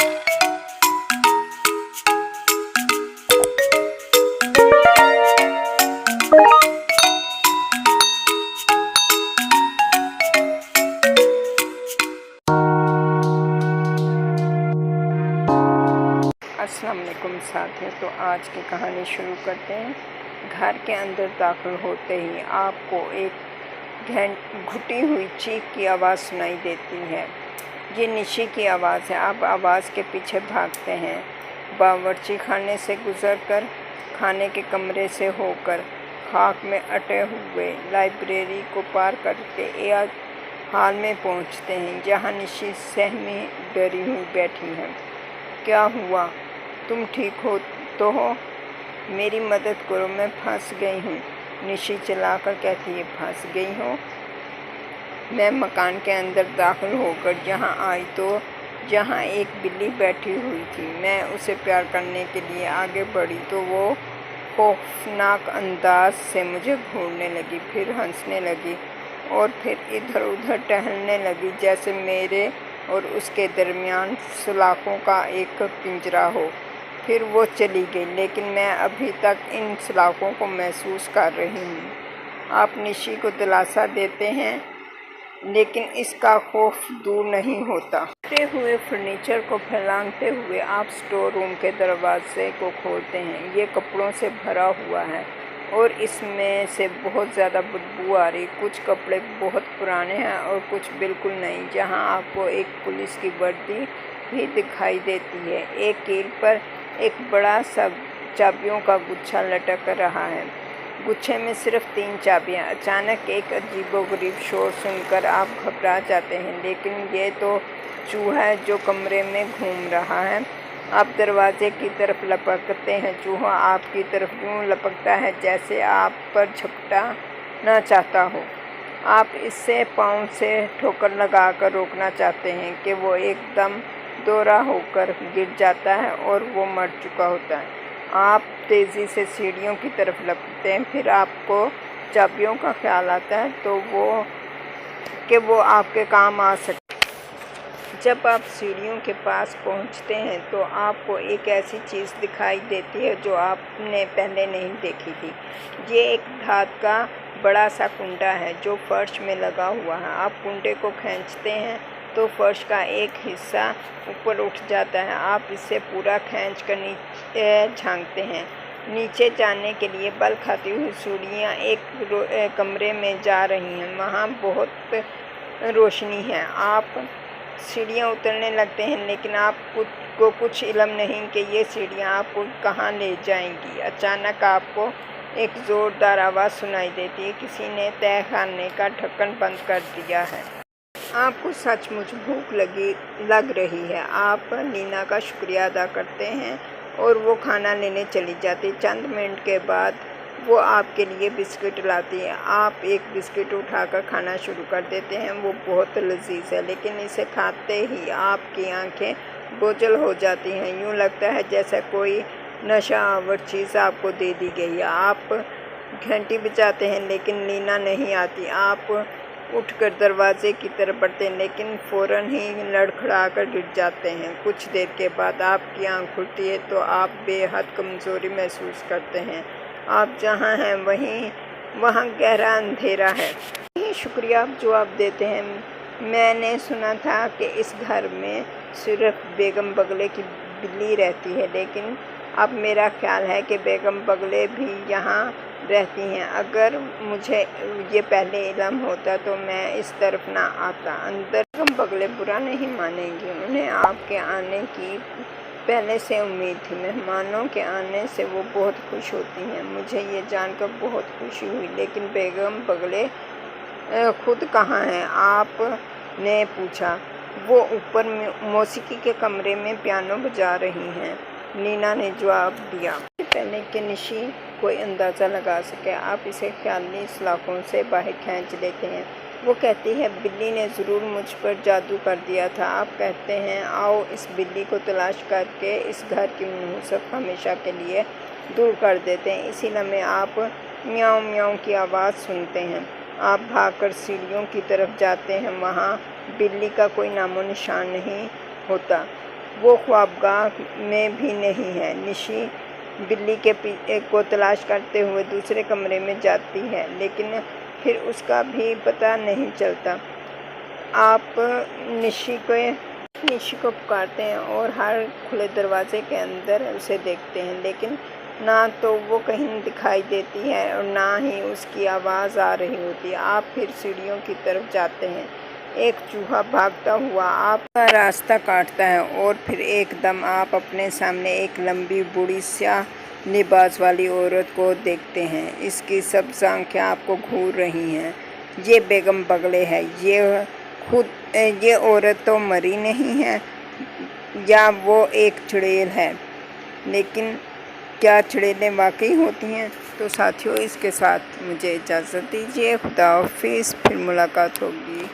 अस्सलाम वालेकुम साथियों। तो आज की कहानी शुरू करते हैं। घर के अंदर दाखिल होते ही आपको एक घुटी हुई चीख की आवाज़ सुनाई देती है। ये निशी की आवाज़ है। आप आवाज़ के पीछे भागते हैं। बावर्ची खाने से गुजरकर, खाने के कमरे से होकर, खाक में अटे हुए लाइब्रेरी को पार करके एक हाल में पहुंचते हैं जहां निशी सहमी डरी हुई बैठी है। क्या हुआ? तुम ठीक हो तो हो? मेरी मदद करो, मैं फंस गई हूँ। निशी चिल्लाकर कहती है, फंस गई हो? मैं मकान के अंदर दाखिल होकर जहाँ आई तो जहाँ एक बिल्ली बैठी हुई थी। मैं उसे प्यार करने के लिए आगे बढ़ी तो वो खौफनाक अंदाज से मुझे घूरने लगी, फिर हंसने लगी और फिर इधर उधर टहलने लगी जैसे मेरे और उसके दरमियान सलाखों का एक पिंजरा हो। फिर वो चली गई, लेकिन मैं अभी तक इन सलाखों को महसूस कर रही हूँ। आप निशी को दिलासा देते हैं, लेकिन इसका खौफ दूर नहीं होता। टूटे हुए फर्नीचर को फैलाते हुए आप स्टोर रूम के दरवाजे को खोलते हैं। ये कपड़ों से भरा हुआ है और इसमें से बहुत ज़्यादा बदबू आ रही। कुछ कपड़े बहुत पुराने हैं और कुछ बिल्कुल नहीं। जहां आपको एक पुलिस की वर्दी भी दिखाई देती है। एक कील पर एक बड़ा सा चाबियों का गुच्छा लटक रहा है। गुच्छे में सिर्फ 3 चाबियां। अचानक एक अजीबोगरीब शोर सुनकर आप घबरा जाते हैं, लेकिन ये तो चूहा है जो कमरे में घूम रहा है। आप दरवाजे की तरफ लपकते हैं। चूहा आपकी तरफ यूं लपकता है जैसे आप पर झपटना चाहता हो। आप इससे पाँव से ठोकर लगाकर रोकना चाहते हैं कि वो एकदम दोहरा होकर गिर जाता है और वो मर चुका होता है। आप तेज़ी से सीढ़ियों की तरफ लपकते हैं। फिर आपको चाबियों का ख्याल आता है तो वो आपके काम आ सकते। जब आप सीढ़ियों के पास पहुंचते हैं तो आपको एक ऐसी चीज़ दिखाई देती है जो आपने पहले नहीं देखी थी। ये एक धात का बड़ा सा कुंडा है जो फर्श में लगा हुआ है। आप कुंडे को खींचते हैं तो फर्श का एक हिस्सा ऊपर उठ जाता है। आप इसे पूरा खींच कर नीचे झांकते हैं। नीचे जाने के लिए बल खाती हुई सीढ़ियाँ एक कमरे में जा रही हैं। वहाँ बहुत रोशनी है। आप सीढ़ियाँ उतरने लगते हैं, लेकिन आपको कुछ इल्म नहीं कि ये सीढ़ियाँ आपको कहाँ ले जाएंगी। अचानक आपको एक ज़ोरदार आवाज़ सुनाई देती है। किसी ने तहखाने का ढक्कन बंद कर दिया है। आपको सचमुच भूख लग रही है। आप नीना का शुक्रिया अदा करते हैं और वो खाना लेने चली जाती। चंद मिनट के बाद वो आपके लिए बिस्किट लाती है। आप एक बिस्किट उठाकर खाना शुरू कर देते हैं। वो बहुत लजीज है, लेकिन इसे खाते ही आपकी आंखें बोझल हो जाती हैं। यूँ लगता है जैसे कोई नशा आवर चीज़ आपको दे दी गई है। आप घंटी बजाते हैं, लेकिन नीना नहीं आती। आप उठकर दरवाजे की तरफ बढ़ते हैं, लेकिन फ़ौरन ही लड़खड़ा कर गिर जाते हैं। कुछ देर के बाद आपकी आँख खुलती है तो आप बेहद कमज़ोरी महसूस करते हैं। आप जहाँ हैं वहाँ गहरा अंधेरा है। यही शुक्रिया आप जवाब देते हैं। मैंने सुना था कि इस घर में सिर्फ बेगम बगले की बिल्ली रहती है, लेकिन अब मेरा ख्याल है कि बेगम बगले भी यहाँ रहती हैं। अगर मुझे ये पहले इल्म होता तो मैं इस तरफ ना आता। अंदर बेगम बगले बुरा नहीं मानेंगी। उन्हें आपके आने की पहले से उम्मीद थी। मेहमानों के आने से वो बहुत खुश होती हैं। मुझे ये जानकर बहुत खुशी हुई। लेकिन बेगम बगले खुद कहाँ हैं? आपने पूछा। वो ऊपर मौसीकी के कमरे में पियानो बजा रही हैं, नीना ने जवाब दिया। पहले कि निशी कोई अंदाज़ा लगा सके, आप इसे ख्याली सलाखों से बाहर खींच लेते हैं। वो कहती है, बिल्ली ने ज़रूर मुझ पर जादू कर दिया था। आप कहते हैं, आओ इस बिल्ली को तलाश करके इस घर की नुहूसत हमेशा के लिए दूर कर देते हैं। इसी लम्हे आप म्याऊं म्याऊं की आवाज़ सुनते हैं। आप भागकर सीढ़ियों की तरफ जाते हैं। वहाँ बिल्ली का कोई नामो निशान नहीं होता। वो ख्वाबगाह में भी नहीं है। निशी बिल्ली के पीछे को तलाश करते हुए दूसरे कमरे में जाती है, लेकिन फिर उसका भी पता नहीं चलता। आप निशी को पुकारते हैं और हर खुले दरवाजे के अंदर उसे देखते हैं, लेकिन ना तो वो कहीं दिखाई देती है और ना ही उसकी आवाज़ आ रही होती है। आप फिर सीढ़ियों की तरफ जाते हैं। एक चूहा भागता हुआ आपका रास्ता काटता है और फिर एकदम आप अपने सामने एक लंबी बूढ़ी स्याह लिबास वाली औरत को देखते हैं। इसकी सब आँखें आपको घूर रही हैं। ये बेगम बगले है। ये औरत तो मरी नहीं है, या वो एक चुड़ैल है। लेकिन क्या चुड़ैलें वाकई होती हैं? तो साथियों, इसके साथ मुझे इजाज़त दीजिए। खुदा हाफिज़, फिर मुलाकात होगी।